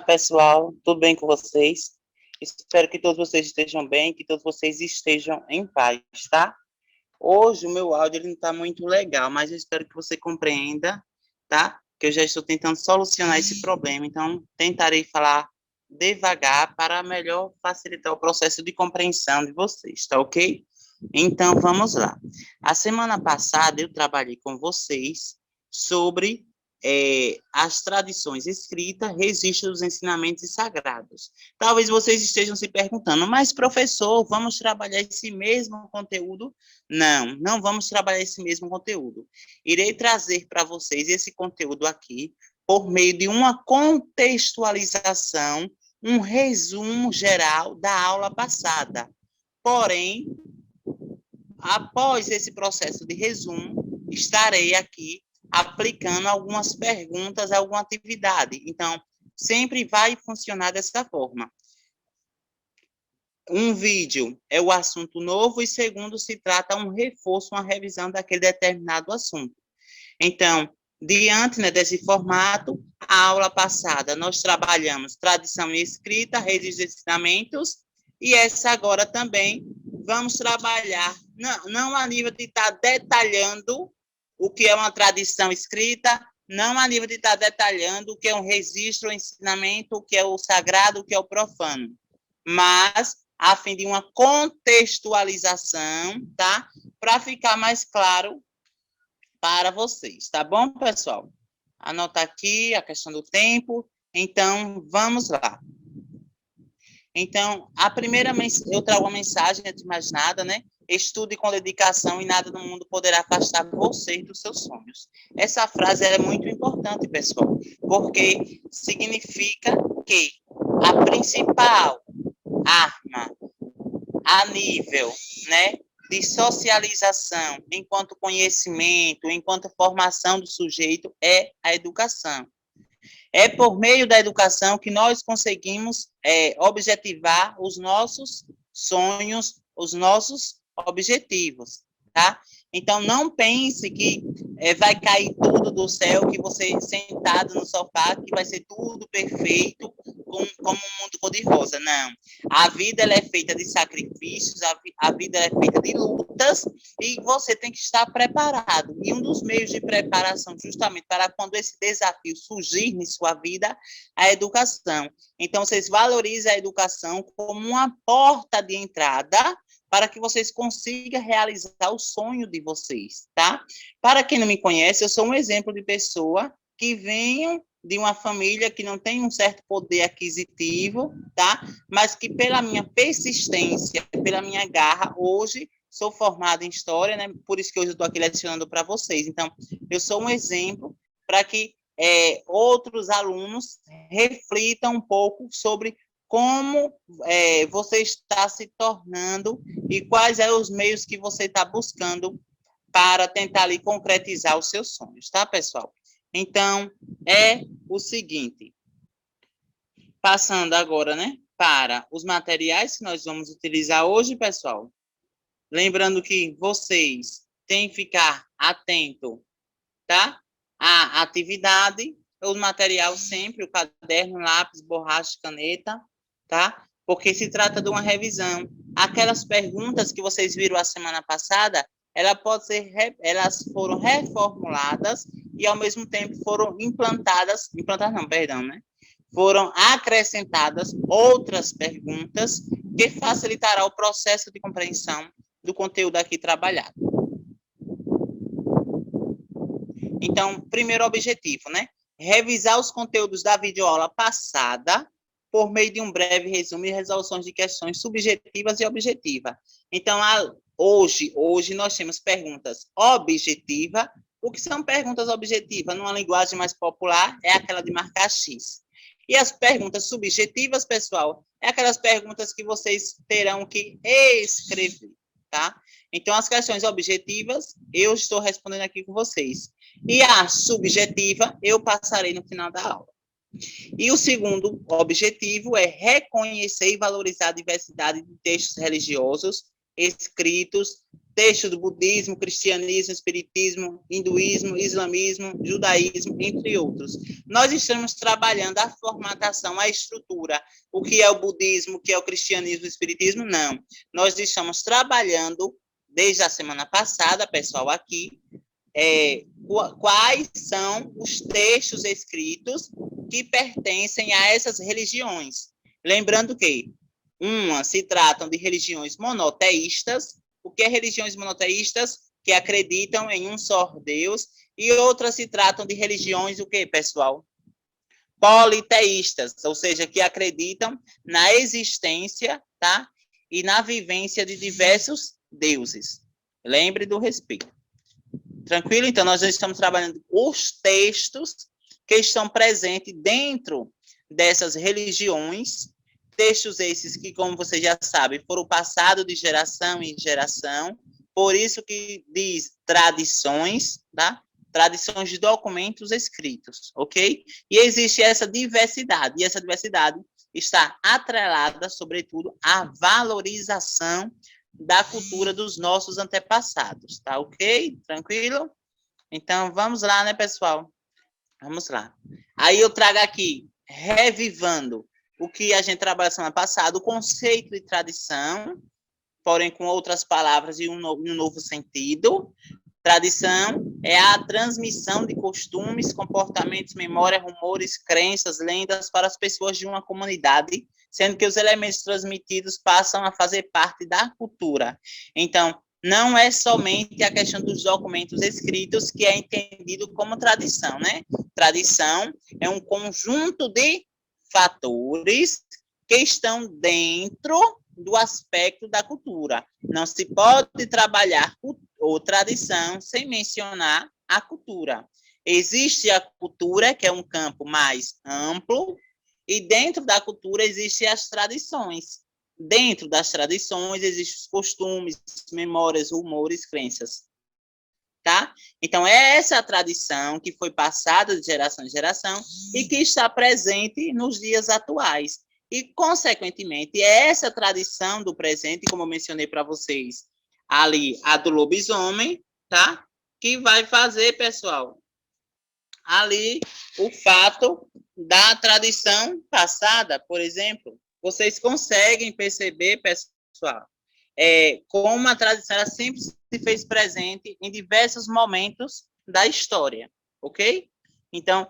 pessoal, tudo bem com vocês? Espero que todos vocês estejam bem, que todos vocês estejam em paz, tá? Hoje o meu áudio ele não está muito legal, mas eu espero que você compreenda, tá? Que eu já estou tentando solucionar esse problema, então tentarei falar devagar para melhor facilitar o processo de compreensão de vocês, tá ok? Então vamos lá. A semana passada eu trabalhei com vocês sobre as tradições escritas, registro dos ensinamentos sagrados. Talvez vocês estejam se perguntando, mas professor, vamos trabalhar esse mesmo conteúdo? Não, não vamos trabalhar esse mesmo conteúdo. Irei trazer para vocês esse conteúdo aqui por meio de uma contextualização, um resumo geral da aula passada. Porém, após esse processo de resumo, estarei aqui aplicando algumas perguntas a alguma atividade. Então, sempre vai funcionar dessa forma. Um vídeo é o assunto novo e segundo se trata um reforço, uma revisão daquele determinado assunto. Então, diante desse formato, a aula passada nós trabalhamos tradição escrita, registro de ensinamentos, e essa agora também vamos trabalhar, não a nível de estar detalhando o que é uma tradição escrita, não a nível de estar detalhando o que é um registro, um ensinamento, o que é o sagrado, o que é o profano, mas a fim de uma contextualização, tá? Para ficar mais claro para vocês, tá bom, pessoal? Anota aqui a questão do tempo. Então, vamos lá. Então, a primeira, eu trago uma mensagem, antes de mais nada, né? Estude com dedicação e nada no mundo poderá afastar você dos seus sonhos. Essa frase é muito importante, pessoal, porque significa que a principal arma a nível, né, de socialização, enquanto conhecimento, enquanto formação do sujeito, é a educação. É por meio da educação que nós conseguimos objetivar os nossos sonhos, os nossos objetivos, tá? Então, não pense que vai cair tudo do céu, que você sentado no sofá, que vai ser tudo perfeito, como um mundo cor-de-rosa. Não. A vida ela é feita de sacrifícios, a vida é feita de lutas, e você tem que estar preparado. E um dos meios de preparação, justamente para quando esse desafio surgir em sua vida, a educação. Então, vocês valorizem a educação como uma porta de entrada para que vocês consigam realizar o sonho de vocês, tá? Para quem não me conhece, eu sou um exemplo de pessoa que venho de uma família que não tem um certo poder aquisitivo, tá? Mas que pela minha persistência, pela minha garra, hoje sou formada em História, né? Por isso que hoje eu estou aqui lecionando para vocês. Então, eu sou um exemplo para que outros alunos reflitam um pouco sobre como você está se tornando e quais são os meios que você está buscando para tentar ali concretizar os seus sonhos, tá, pessoal? Então, é o seguinte, passando agora, né, para os materiais que nós vamos utilizar hoje, pessoal, lembrando que vocês têm que ficar atento, tá, à atividade, o material sempre, o caderno, lápis, borracha, caneta, tá? Porque se trata de uma revisão. Aquelas perguntas que vocês viram a semana passada, elas foram reformuladas e, ao mesmo tempo, foram foram acrescentadas outras perguntas que facilitará o processo de compreensão do conteúdo aqui trabalhado. Então, primeiro objetivo, né? Revisar os conteúdos da videoaula passada por meio de um breve resumo e resoluções de questões subjetivas e objetivas. Então, hoje nós temos perguntas objetivas. O que são perguntas objetivas? Numa linguagem mais popular, é aquela de marcar X. E as perguntas subjetivas, pessoal, é aquelas perguntas que vocês terão que escrever, tá? Então, as questões objetivas, eu estou respondendo aqui com vocês. E a subjetiva, eu passarei no final da aula. E o segundo objetivo é reconhecer e valorizar a diversidade de textos religiosos escritos texto do budismo, cristianismo, espiritismo, hinduísmo, islamismo, judaísmo, entre outros. Nós estamos trabalhando a formatação, a estrutura, o que é o budismo, o que é o cristianismo, o espiritismo, não. Nós estamos trabalhando, desde a semana passada, pessoal, aqui, quais são os textos escritos que pertencem a essas religiões. Lembrando que se tratam de religiões monoteístas. O que é religiões monoteístas? Que acreditam em um só Deus. E outras se tratam de religiões, o que, pessoal? Politeístas, ou seja, que acreditam na existência, tá? E na vivência de diversos deuses. Lembre do respeito. Tranquilo? Então, nós estamos trabalhando os textos que estão presentes dentro dessas religiões, textos esses que, como você já sabe, foram passados de geração em geração, por isso que diz tradições, tá? Tradições de documentos escritos, ok? E existe essa diversidade, e essa diversidade está atrelada, sobretudo, à valorização da cultura dos nossos antepassados, tá ok? Tranquilo? Então, vamos lá, né, pessoal? Vamos lá. Aí eu trago aqui, revivando o que a gente trabalhou semana passada, o conceito de tradição, porém com outras palavras e um novo sentido. Tradição é a transmissão de costumes, comportamentos, memória, rumores, crenças, lendas para as pessoas de uma comunidade, sendo que os elementos transmitidos passam a fazer parte da cultura. Então, não é somente a questão dos documentos escritos que é entendido como tradição, né? Tradição é um conjunto de fatores que estão dentro do aspecto da cultura. Não se pode trabalhar ou tradição sem mencionar a cultura. Existe a cultura, que é um campo mais amplo, e dentro da cultura existem as tradições. Dentro das tradições existem os costumes, memórias, rumores, crenças. Tá? Então, é essa a tradição que foi passada de geração em geração e que está presente nos dias atuais. E, consequentemente, é essa tradição do presente, como eu mencionei para vocês, ali, a do lobisomem, tá? Que vai fazer, pessoal, ali o fato da tradição passada, por exemplo. Vocês conseguem perceber, pessoal, como a tradição ela sempre se fez presente em diversos momentos da história, ok? Então,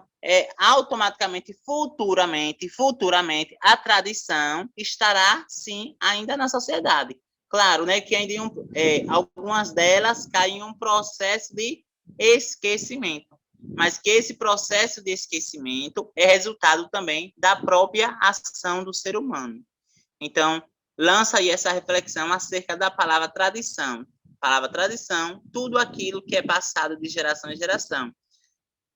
automaticamente, futuramente, a tradição estará, sim, ainda na sociedade. Claro, né, que ainda algumas delas caem em um processo de esquecimento, mas que esse processo de esquecimento é resultado também da própria ação do ser humano. Então, lança aí essa reflexão acerca da palavra tradição. Palavra tradição, tudo aquilo que é passado de geração em geração.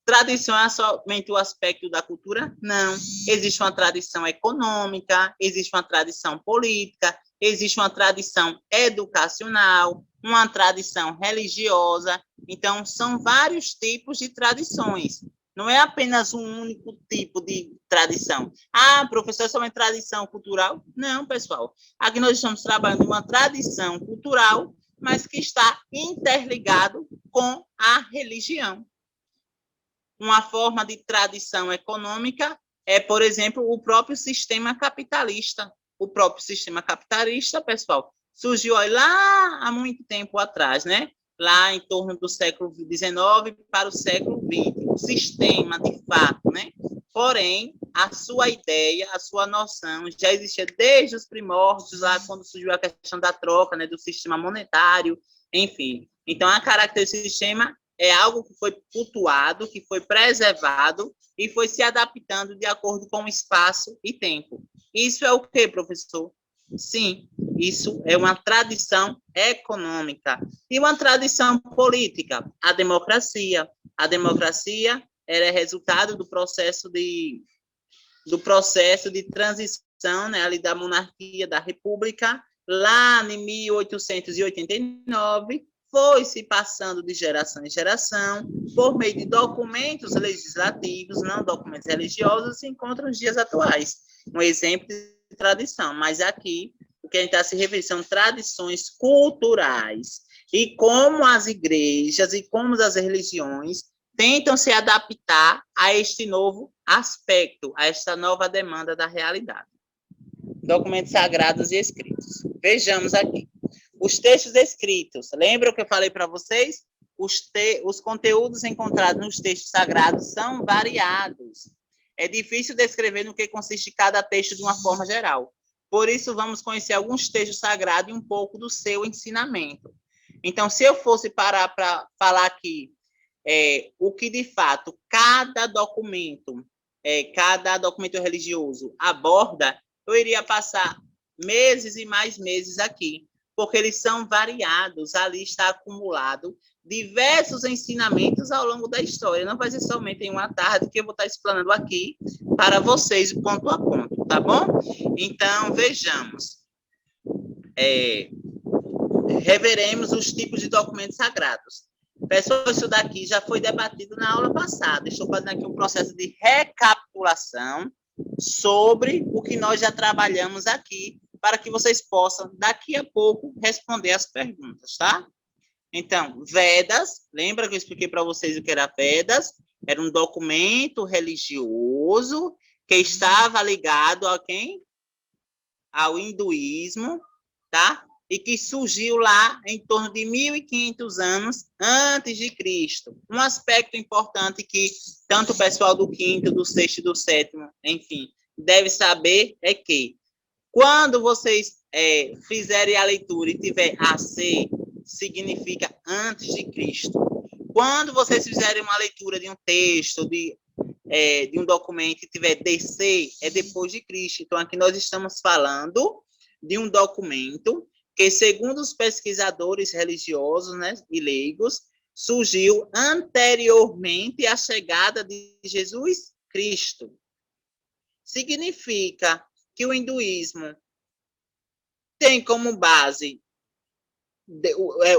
Tradição é somente o aspecto da cultura? Não. Existe uma tradição econômica, existe uma tradição política, existe uma tradição educacional, uma tradição religiosa. Então, são vários tipos de tradições. Não é apenas um único tipo de tradição. Ah, professor, é somente tradição cultural? Não, pessoal. Aqui nós estamos trabalhando uma tradição cultural, mas que está interligado com a religião. Uma forma de tradição econômica é, por exemplo, o próprio sistema capitalista. O próprio sistema capitalista, pessoal, surgiu lá há muito tempo atrás, né? Lá em torno do século XIX para o século XX. O sistema, de fato, né? Porém, a sua ideia, a sua noção já existia desde os primórdios, lá quando surgiu a questão da troca, né, do sistema monetário, enfim. Então, a característica do sistema é algo que foi cultuado, que foi preservado e foi se adaptando de acordo com o espaço e tempo. Isso é o quê, professor? Sim, isso é uma tradição econômica. E uma tradição política, a democracia. A democracia ela é resultado do processo de transição, né, ali da monarquia, da república, lá em 1889, foi se passando de geração em geração, por meio de documentos legislativos, não documentos religiosos, se encontram nos dias atuais. Um exemplo de tradição, mas aqui, o que a gente está se referindo são tradições culturais. e como as igrejas e como as religiões tentam se adaptar a este novo aspecto, a esta nova demanda da realidade. Documentos sagrados e escritos. Vejamos aqui. Os textos escritos. Lembram que eu falei para vocês? Os conteúdos encontrados nos textos sagrados são variados. É difícil descrever no que consiste cada texto de uma forma geral. Por isso, vamos conhecer alguns textos sagrados e um pouco do seu ensinamento. Então, se eu fosse parar para falar aqui o que, de fato, cada documento religioso aborda, eu iria passar meses e mais meses aqui, porque eles são variados, ali está acumulado diversos ensinamentos ao longo da história. Não vai ser somente em uma tarde que eu vou estar explanando aqui para vocês, ponto a ponto, tá bom? Então, vejamos. Reveremos os tipos de documentos sagrados. Pessoal, isso daqui já foi debatido na aula passada. Estou fazendo aqui um processo de recapitulação sobre o que nós já trabalhamos aqui, para que vocês possam, daqui a pouco, responder as perguntas, tá? Então, Vedas, lembra que eu expliquei para vocês o que era Vedas? Era um documento religioso que estava ligado a quem? Ao hinduísmo, tá? E que surgiu lá em torno de 1.500 anos antes de Cristo. Um aspecto importante que tanto o pessoal do quinto, do sexto e do sétimo, enfim, deve saber é que quando vocês fizerem a leitura e tiver AC, significa antes de Cristo. Quando vocês fizerem uma leitura de um texto, de um documento e tiver DC, é depois de Cristo. Então, aqui nós estamos falando de um documento que, segundo os pesquisadores religiosos, né, e leigos, surgiu anteriormente à chegada de Jesus Cristo. Significa que o hinduísmo tem como base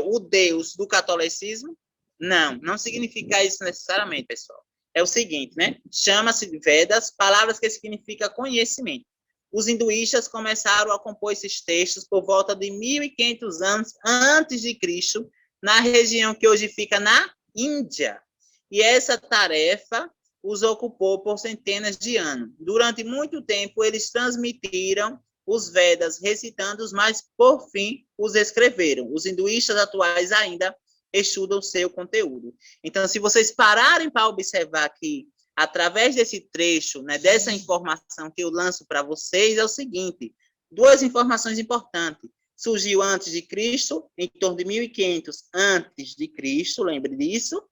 o Deus do catolicismo? Não, não significa isso necessariamente, pessoal. É o seguinte, né? Chama-se Vedas, palavras que significam conhecimento. Os hinduístas começaram a compor esses textos por volta de 1.500 anos antes de Cristo, na região que hoje fica na Índia. E essa tarefa os ocupou por centenas de anos. Durante muito tempo, eles transmitiram os Vedas recitando-os, mas, por fim, os escreveram. Os hinduístas atuais ainda estudam o seu conteúdo. Então, se vocês pararem para observar aqui, através desse trecho, né, dessa informação que eu lanço para vocês, é o seguinte, duas informações importantes. Surgiu antes de Cristo, em torno de 1.500 antes de Cristo, lembre disso,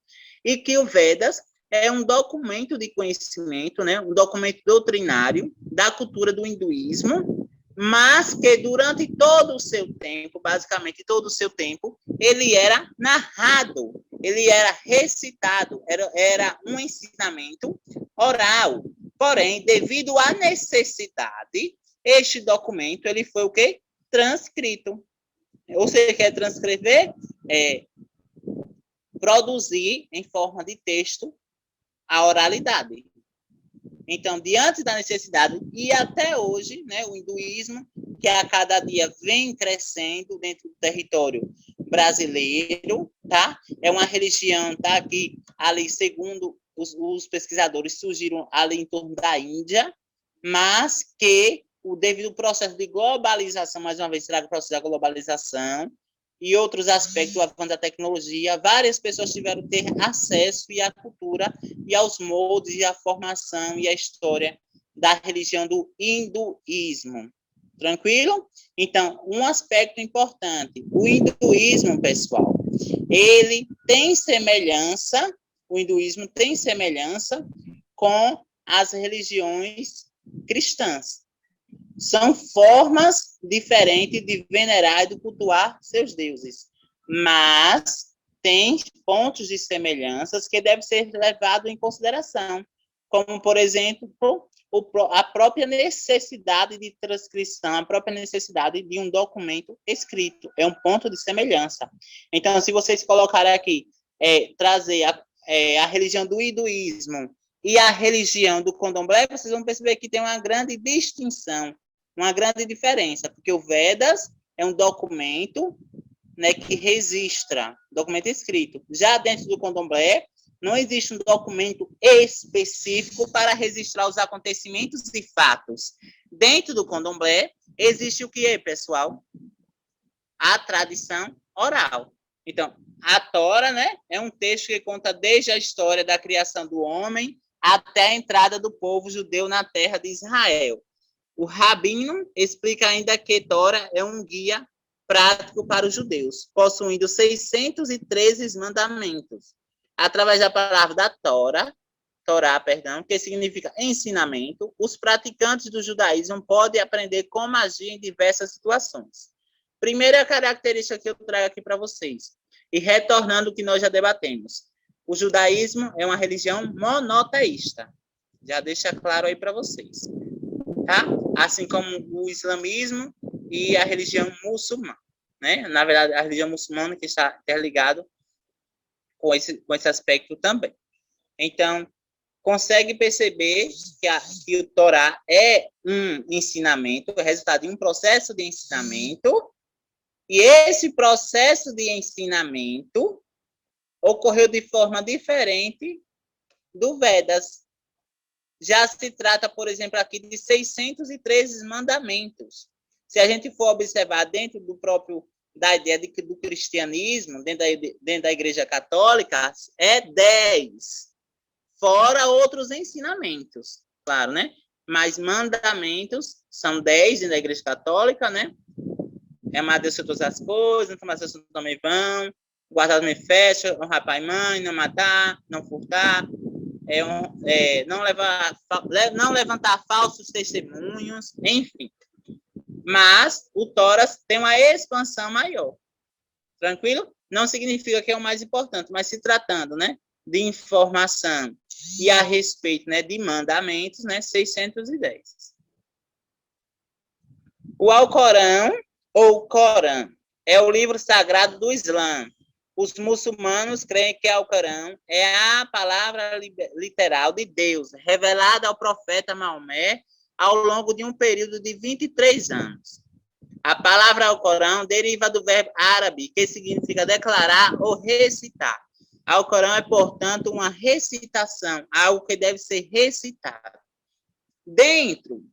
e que o Vedas é um documento de conhecimento, né, um documento doutrinário da cultura do hinduísmo, mas que durante todo o seu tempo, basicamente todo o seu tempo, ele era narrado, ele era recitado, era um ensinamento oral. Porém, devido à necessidade, este documento ele foi o quê? Transcrito. Ou seja, quer transcrever? Produzir em forma de texto a oralidade. Então, diante da necessidade, e até hoje, né, o hinduísmo, que a cada dia vem crescendo dentro do território brasileiro, tá? É uma religião, tá? Que ali, segundo os pesquisadores, surgiram ali em torno da Índia, mas que, devido ao processo de globalização, mais uma vez, será que o processo da globalização, e outros aspectos do avanço da tecnologia, várias pessoas tiveram que ter acesso à cultura e aos moldes e à formação e à história da religião do hinduísmo. Tranquilo? Então, um aspecto importante, o hinduísmo, pessoal, ele tem semelhança, o hinduísmo tem semelhança com as religiões cristãs. São formas diferentes de venerar e de cultuar seus deuses, mas tem pontos de semelhanças que devem ser levados em consideração, como, por exemplo, a própria necessidade de transcrição, a própria necessidade de um documento escrito. É um ponto de semelhança. Então, se vocês colocarem aqui, trazer a religião do hinduísmo e a religião do candomblé, vocês vão perceber que tem uma grande distinção, uma grande diferença, porque o Vedas é um documento né, que registra, documento escrito. Já dentro do candomblé, não existe um documento específico para registrar os acontecimentos e fatos. Dentro do candomblé, existe o que é, pessoal? A tradição oral. Então, a Tora, né, é um texto que conta desde a história da criação do homem até a entrada do povo judeu na terra de Israel. O Rabino explica ainda que Tora é um guia prático para os judeus, possuindo 613 mandamentos. Através da palavra da Torá, perdão, que significa ensinamento, os praticantes do judaísmo podem aprender como agir em diversas situações. Primeira característica que eu trago aqui para vocês, e retornando ao que nós já debatemos, o judaísmo é uma religião monoteísta. Já deixa claro aí para vocês. Tá? Assim como o islamismo e a religião muçulmana, né? Na verdade, a religião muçulmana que está interligado com esse aspecto também. Então, consegue perceber que o Torá é um ensinamento, é resultado de um processo de ensinamento, e esse processo de ensinamento ocorreu de forma diferente do Vedas. Já se trata, por exemplo, aqui de 613 mandamentos. Se a gente for observar dentro do próprio, da ideia do cristianismo, dentro da Igreja Católica, é 10, fora outros ensinamentos, claro, né? Mas mandamentos são 10 dentro da Igreja Católica, né? Amar a Deus sobre todas as coisas, não tomar seus também vão, guardar as minhas festas, honrar pai e mãe, não matar, não furtar, não levantar falsos testemunhos, enfim. Mas o Toras tem uma expansão maior. Tranquilo? Não significa que é o mais importante, mas se tratando, né, de informação e a respeito, né, de mandamentos, né, 610. O Alcorão, ou Corão, é o livro sagrado do Islã. Os muçulmanos creem que o Alcorão é a palavra literal de Deus, revelada ao profeta Maomé ao longo de um período de 23 anos. A palavra Alcorão deriva do verbo árabe, que significa declarar ou recitar. Alcorão é, portanto, uma recitação, algo que deve ser recitado. Dentro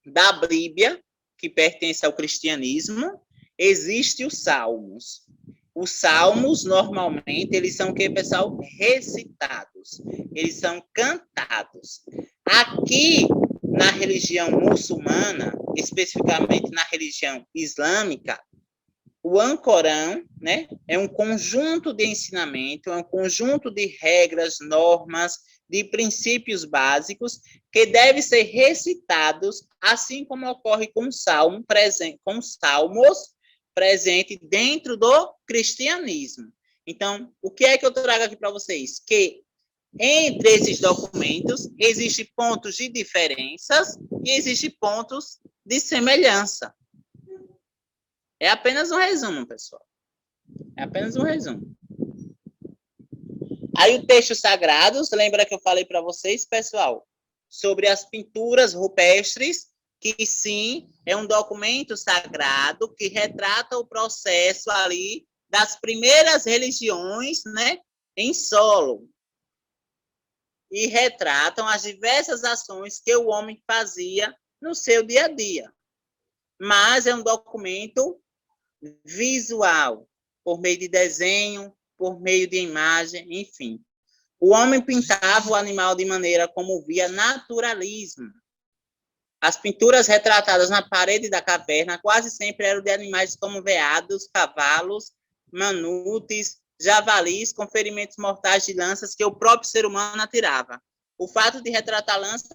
da Bíblia, que pertence ao cristianismo, existem os salmos. Os salmos, normalmente, eles são o que, pessoal? Recitados. Eles são cantados. Aqui, na religião muçulmana, especificamente na religião islâmica, o Alcorão, né, é um conjunto de ensinamento, é um conjunto de regras, normas, de princípios básicos que devem ser recitados, assim como ocorre com os salmos presente dentro do cristianismo. Então, o que é que eu trago aqui para vocês? Que entre esses documentos existem pontos de diferenças e existem pontos de semelhança. É apenas um resumo, pessoal. É apenas um resumo. Aí o texto sagrado, lembra que eu falei para vocês, pessoal, sobre as pinturas rupestres, que sim, é um documento sagrado que retrata o processo ali das primeiras religiões, né, em solo. E retratam as diversas ações que o homem fazia no seu dia a dia. Mas é um documento visual, por meio de desenho, por meio de imagem, enfim. O homem pintava o animal de maneira como via naturalismo. As pinturas retratadas na parede da caverna quase sempre eram de animais como veados, cavalos, manutes, javalis com ferimentos mortais de lanças que o próprio ser humano atirava. O fato de retratar lanças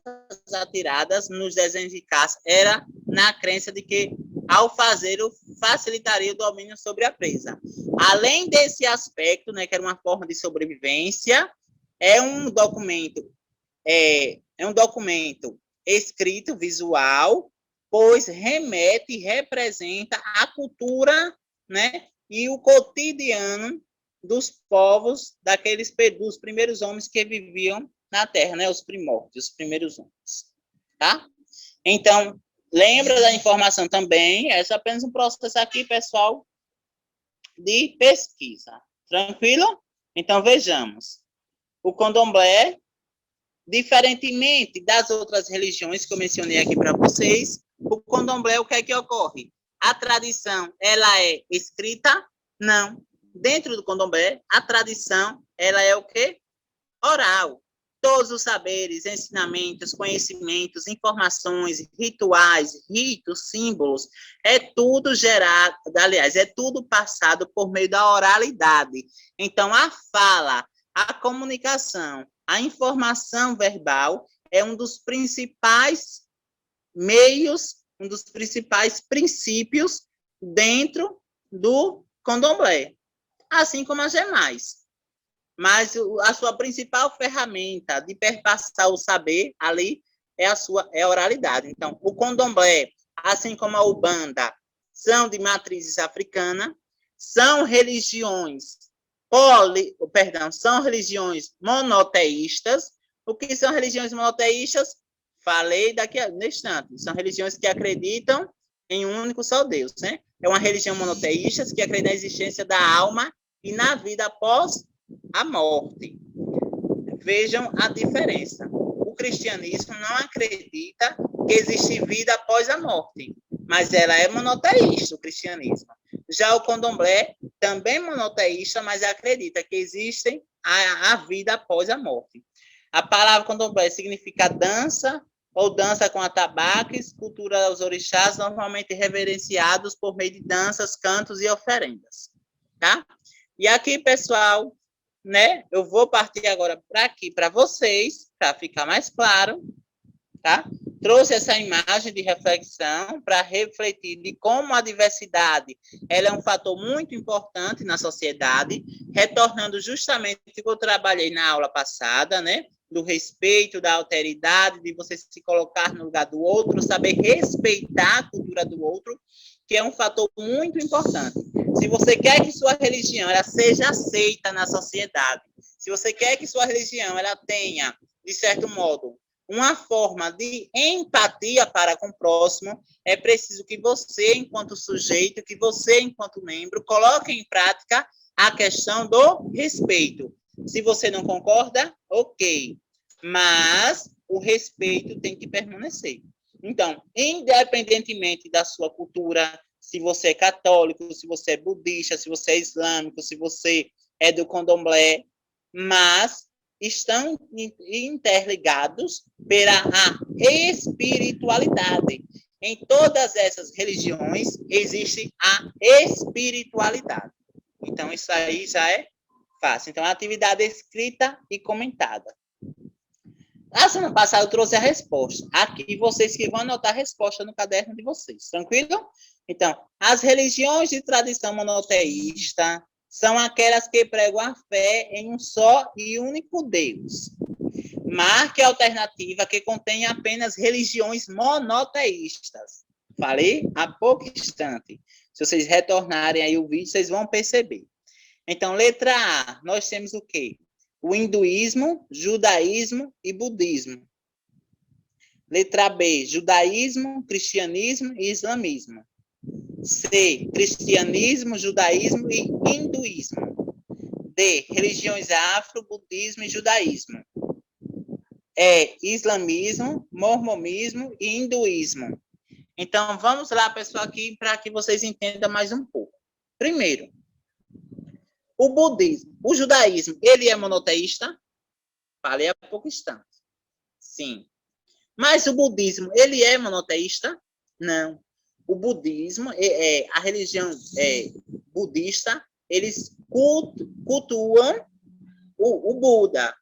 atiradas nos desenhos de caça era na crença de que, ao fazê-lo, facilitaria o domínio sobre a presa. Além desse aspecto, né, que era uma forma de sobrevivência, é um documento escrito, visual, pois remete e representa a cultura, né, e o cotidiano dos povos dos primeiros homens que viviam na Terra, né, os primórdios, os primeiros homens, tá? Então, lembra da informação também, essa é apenas um processo aqui, pessoal, de pesquisa. Tranquilo? Então, vejamos. O candomblé, diferentemente das outras religiões que eu mencionei aqui para vocês, o candomblé, o que é que ocorre? A tradição, ela é escrita? Não. Dentro do candomblé, a tradição, ela é o quê? Oral. Todos os saberes, ensinamentos, conhecimentos, informações, rituais, ritos, símbolos, é tudo gerado, aliás, é tudo passado por meio da oralidade. Então, a fala, a comunicação, a informação verbal é um dos principais meios, um dos principais princípios dentro do candomblé, assim como as demais. Mas a sua principal ferramenta de perpassar o saber ali é a oralidade. Então, o candomblé, assim como a Umbanda, são de matrizes africana, são religiões são religiões monoteístas. O que são religiões monoteístas? Falei no instante. São religiões que acreditam em um único só Deus, né? É uma religião monoteísta que acredita na existência da alma e na vida após a morte. Vejam a diferença. O cristianismo não acredita que existe vida após a morte, mas ela é monoteísta, o cristianismo. Já o candomblé também é monoteísta, mas acredita que existe a vida após a morte. A palavra candomblé significa dança ou dança com atabaques, cultura aos orixás, normalmente reverenciados por meio de danças, cantos e oferendas. Tá? E aqui, pessoal, né? Eu vou partir agora para aqui para vocês, para ficar mais claro, tá? Trouxe essa imagem de reflexão para refletir de como a diversidade ela é um fator muito importante na sociedade, retornando justamente o que eu trabalhei na aula passada, né? Do respeito, da alteridade, de você se colocar no lugar do outro, saber respeitar a cultura do outro, que é um fator muito importante. Se você quer que sua religião ela seja aceita na sociedade, se você quer que sua religião ela tenha, de certo modo, uma forma de empatia para com o próximo, é preciso que você, enquanto sujeito, que você, enquanto membro, coloque em prática a questão do respeito. Se você não concorda, ok. Mas o respeito tem que permanecer. Então, independentemente da sua cultura, se você é católico, se você é budista, se você é islâmico, se você é do candomblé, mas estão interligados pela espiritualidade. Em todas essas religiões existe a espiritualidade. Então, isso aí já é fácil. Então, a atividade escrita e comentada. Na semana passada eu trouxe a resposta. Aqui vocês que vão anotar a resposta no caderno de vocês, tranquilo? Então, as religiões de tradição monoteísta são aquelas que pregam a fé em um só e único Deus. Marque a alternativa que contém apenas religiões monoteístas. Falei há pouco instante. Se vocês retornarem aí o vídeo, vocês vão perceber. Então, letra A, nós temos o quê? O hinduísmo, judaísmo e budismo. Letra B, judaísmo, cristianismo e islamismo. C, cristianismo, judaísmo e hinduísmo. D, religiões afro, budismo e judaísmo. E, islamismo, mormonismo e hinduísmo. Então, vamos lá, pessoal, aqui para que vocês entendam mais um pouco. Primeiro, o budismo, o judaísmo, ele é monoteísta? Falei há pouco instante. Sim. Mas o budismo, ele é monoteísta? Não. O budismo, a religião budista, eles cultuam o Buda.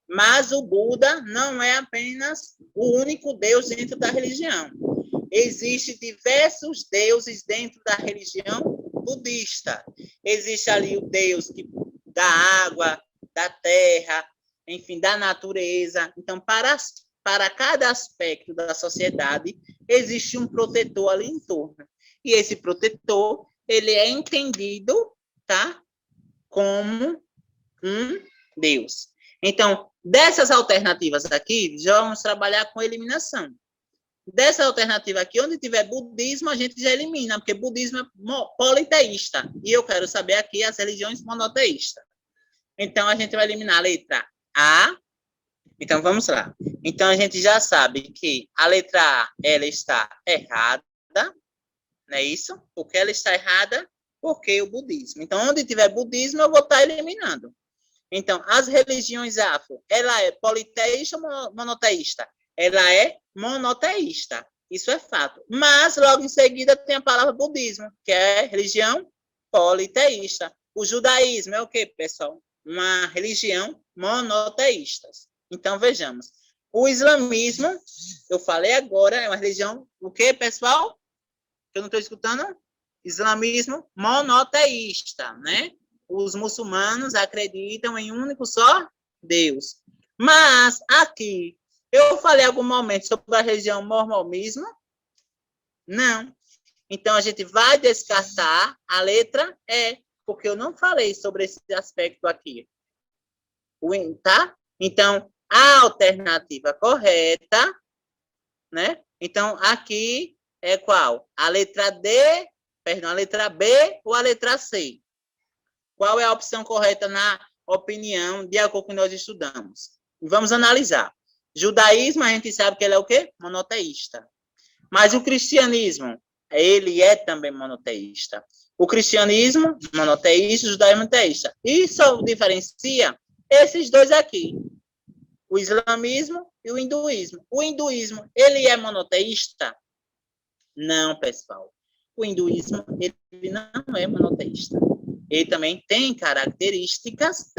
Mas o Buda não é apenas o único Deus dentro da religião. Existem diversos deuses dentro da religião budista. Existe ali o Deus da água, da terra, enfim, da natureza. Então, para cada aspecto da sociedade, existe um protetor ali em torno. E esse protetor, ele é entendido, tá, como um Deus. Então, dessas alternativas aqui, já vamos trabalhar com eliminação. Dessa alternativa aqui, onde tiver budismo, a gente já elimina, porque budismo é politeísta. E eu quero saber aqui as religiões monoteístas. Então, a gente vai eliminar a letra A. Então, vamos lá. Então, a gente já sabe que a letra A, ela está errada, não é isso? Por que ela está errada? Porque o budismo. Então, onde tiver budismo, eu vou estar eliminando. Então, as religiões afro, ela é politeísta ou monoteísta? Ela é monoteísta. Isso é fato. Mas, logo em seguida, tem a palavra budismo, que é religião politeísta. O judaísmo é o quê, pessoal? Uma religião monoteísta. Então, vejamos. O islamismo, eu falei agora, é uma religião, o quê, pessoal? Eu não estou escutando? Islamismo monoteísta, né? Os muçulmanos acreditam em um único só Deus. Mas, aqui, eu falei em algum momento sobre a religião mormonismo? Não. Então, a gente vai descartar a letra E, porque eu não falei sobre esse aspecto aqui. Tá? Então, a alternativa correta, né? Então, aqui é qual? A letra D, perdão, a letra B ou a letra C? Qual é a opção correta na opinião, de acordo com que nós estudamos? Vamos analisar. Judaísmo, a gente sabe que ele é o quê? Monoteísta. Mas o cristianismo, ele é também monoteísta. O cristianismo, monoteísta, o judaísmo, monoteísta. Isso diferencia esses dois aqui. O islamismo e o hinduísmo. O hinduísmo, ele é monoteísta? Não, pessoal. O hinduísmo, ele não é monoteísta. Ele também tem características,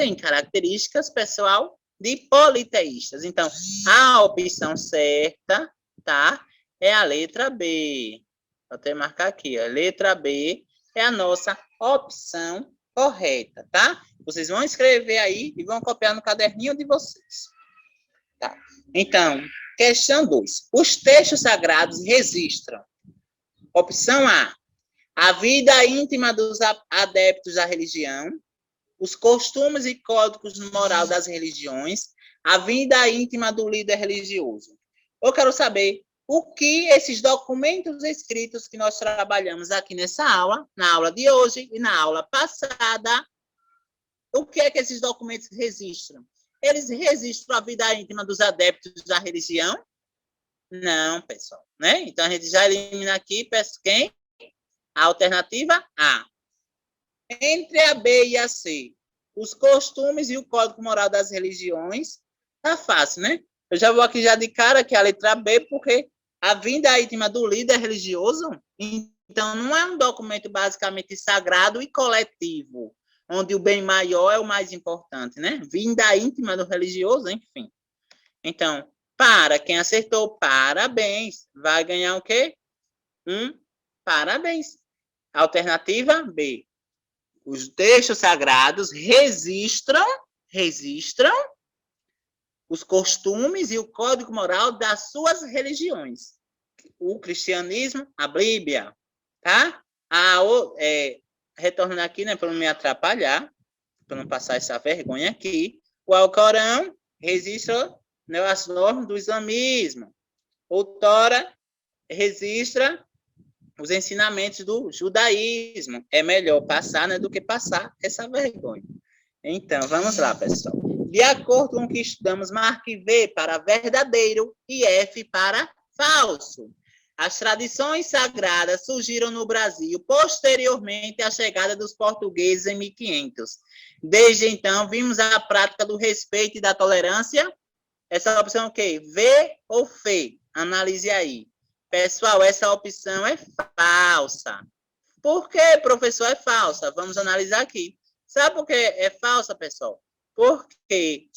pessoal, de politeístas. Então, a opção certa, tá? É a letra B. Vou até marcar aqui, a letra B é a nossa opção correta, tá? Vocês vão escrever aí e vão copiar no caderninho de vocês. Tá? Então, questão 2. Os textos sagrados registram. Opção A vida íntima dos adeptos da religião, os costumes e códigos morais das religiões, a vida íntima do líder religioso. Eu quero saber o que esses documentos escritos que nós trabalhamos aqui nessa aula, na aula de hoje e na aula passada, o que é que esses documentos registram? Eles registram a vida íntima dos adeptos da religião? Não, pessoal, né? Então, a gente já elimina aqui, quem? A alternativa A. Entre a B e a C, os costumes e o código moral das religiões, tá fácil, né? Eu já vou aqui já de cara que a letra B, porque a vida íntima do líder religioso, então não é um documento basicamente sagrado e coletivo, onde o bem maior é o mais importante, né? Vida íntima do religioso, enfim. Então, para quem acertou, parabéns. Vai ganhar o quê? Parabéns. Alternativa B. Os textos sagrados registram os costumes e o código moral das suas religiões. O cristianismo, a Bíblia, tá? Retornando aqui, né, para não me atrapalhar, para não passar essa vergonha aqui, o Alcorão registra, né, as normas do islamismo. O Tora registra os ensinamentos do judaísmo. É melhor passar, né, do que passar essa vergonha. Então, vamos lá, pessoal. De acordo com o que estudamos, marque V para verdadeiro e F para falso. As tradições sagradas surgiram no Brasil posteriormente à chegada dos portugueses em 1500. Desde então, vimos a prática do respeito e da tolerância. Essa opção é o quê? V ou F? Analise aí. Pessoal, essa opção é falsa. Por que, professor, é falsa? Vamos analisar aqui. Sabe por que é falsa, pessoal? Porque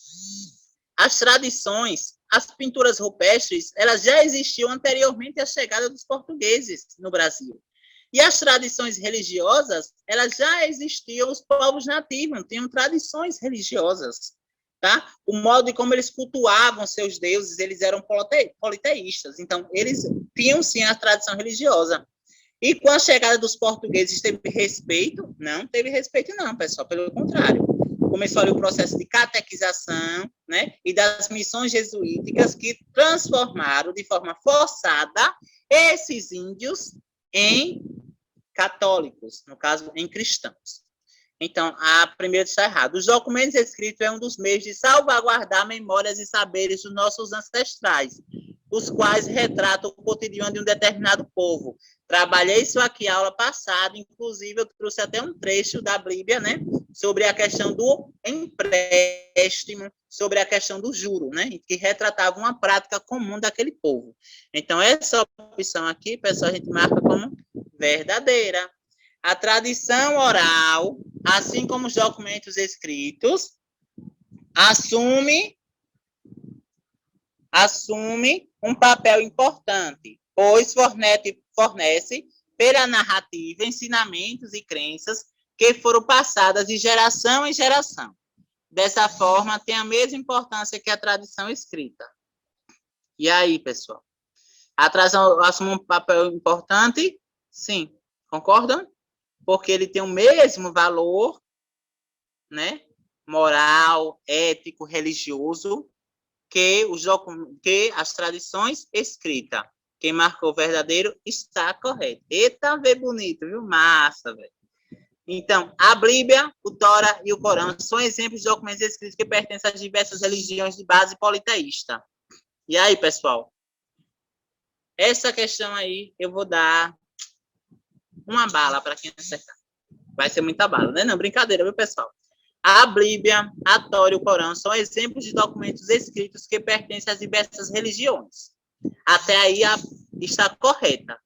as tradições, as pinturas rupestres, elas já existiam anteriormente à chegada dos portugueses no Brasil. E as tradições religiosas, elas já existiam, os povos nativos tinham tradições religiosas. Tá? O modo como eles cultuavam seus deuses, eles eram politeístas. Então, eles tinham, sim, a tradição religiosa. E com a chegada dos portugueses, teve respeito? Não teve respeito, não, pessoal. Pelo contrário. começou ali o processo de catequização, né, e das missões jesuíticas que transformaram de forma forçada esses índios em católicos, no caso, em cristãos. Então, a primeira está errada. Os documentos escritos é um dos meios de salvaguardar memórias e saberes dos nossos ancestrais, os quais retratam o cotidiano de um determinado povo. Trabalhei isso aqui na aula passada, inclusive eu trouxe até um trecho da Bíblia, né, sobre a questão do empréstimo, sobre a questão do juro, né, que retratava uma prática comum daquele povo. Então, essa opção aqui, pessoal, a gente marca como verdadeira. A tradição oral, assim como os documentos escritos, assume um papel importante, pois fornece pela narrativa ensinamentos e crenças que foram passadas de geração em geração. Dessa forma, tem a mesma importância que a tradição escrita. E aí, pessoal? A tradição assume um papel importante? Sim. Concordam? Porque ele tem o mesmo valor, né, moral, ético, religioso, que as tradições escritas. Quem marcou verdadeiro está correto. Eita, vê bonito, viu? Massa, velho. Então, a Bíblia, o Tora e o Corão são exemplos de documentos escritos que pertencem às diversas religiões de base politeísta. E aí, pessoal? Essa questão aí, eu vou dar uma bala para quem acertar. Vai ser muita bala, né? Não, brincadeira, viu, pessoal? A Bíblia, a Tora e o Corão são exemplos de documentos escritos que pertencem às diversas religiões. Até aí está correta.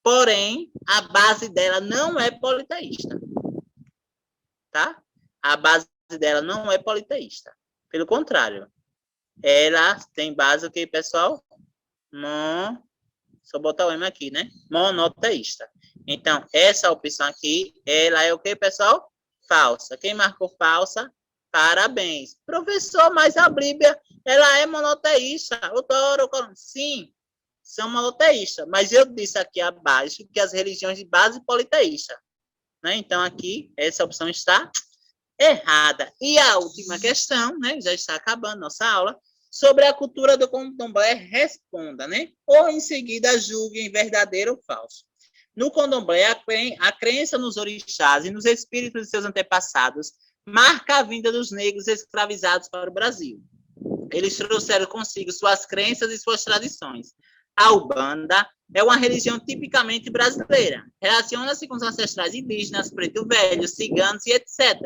Porém, a base dela não é politeísta. Tá? A base dela não é politeísta. Pelo contrário, ela tem base o que, pessoal? Só botar o M aqui, né? Monoteísta. Então, essa opção aqui, ela é o que, pessoal? Falsa. Quem marcou falsa, parabéns. Professor, mas a Bíblia, ela é monoteísta. O Tora, sim, são monoteístas. Mas eu disse aqui abaixo que as religiões de base politeísta. Né? Então, aqui, essa opção está errada. E a última questão, né? Já está acabando nossa aula. Sobre a cultura do candomblé, responda, né? Ou em seguida julguem verdadeiro ou falso. No candomblé, a crença nos orixás e nos espíritos de seus antepassados marca a vinda dos negros escravizados para o Brasil. Eles trouxeram consigo suas crenças e suas tradições. A Umbanda é uma religião tipicamente brasileira. Relaciona-se com os ancestrais indígenas, preto velho, ciganos e etc.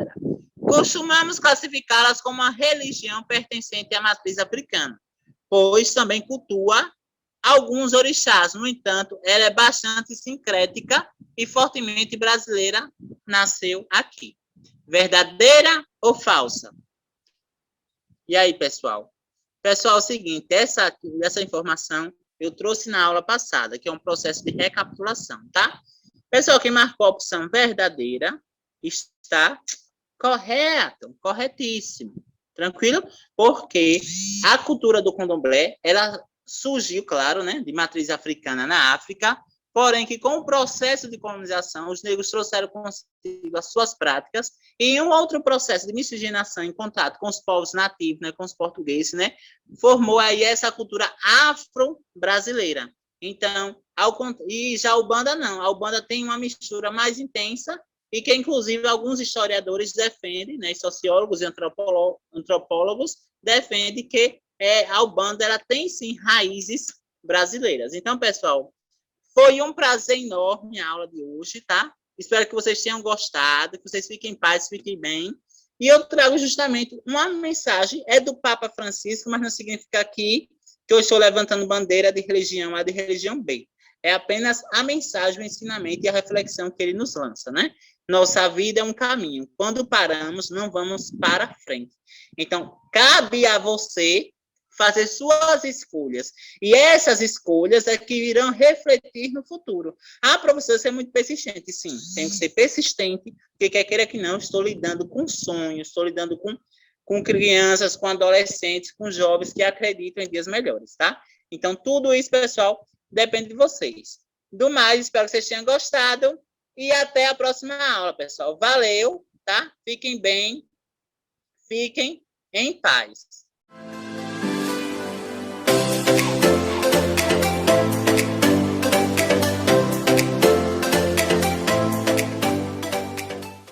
Costumamos classificá-las como uma religião pertencente à matriz africana, pois também cultua alguns orixás. No entanto, ela é bastante sincrética e fortemente brasileira, nasceu aqui. Verdadeira ou falsa? E aí, pessoal? Pessoal, é o seguinte, essa informação eu trouxe na aula passada, que é um processo de recapitulação, tá? Pessoal, quem marcou a opção verdadeira está correto, corretíssimo. Tranquilo? Porque a cultura do candomblé, ela surgiu, claro, né, de matriz africana na África, porém que com o processo de colonização, os negros trouxeram consigo as suas práticas e em um outro processo de miscigenação em contato com os povos nativos, né, com os portugueses, né, formou aí essa cultura afro-brasileira. Então, e já a Umbanda não, a Umbanda tem uma mistura mais intensa e que, inclusive, alguns historiadores defendem, né, sociólogos e antropólogos defendem que a Umbanda ela tem, sim, raízes brasileiras. Então, pessoal, foi um prazer enorme a aula de hoje, tá? Espero que vocês tenham gostado, que vocês fiquem em paz, fiquem bem. E eu trago justamente uma mensagem, é do Papa Francisco, mas não significa aqui que eu estou levantando bandeira de religião A, de religião B. É apenas a mensagem, o ensinamento e a reflexão que ele nos lança, né? Nossa vida é um caminho. Quando paramos, não vamos para frente. Então, cabe a você fazer suas escolhas. E essas escolhas é que irão refletir no futuro. Ah, professor, você é muito persistente. Sim, tenho que ser persistente, porque quer queira que não, estou lidando com sonhos, estou lidando com crianças, com adolescentes, com jovens que acreditam em dias melhores, tá? Então, tudo isso, pessoal, depende de vocês. Do mais, espero que vocês tenham gostado e até a próxima aula, pessoal. Valeu, tá? Fiquem bem Fiquem em paz.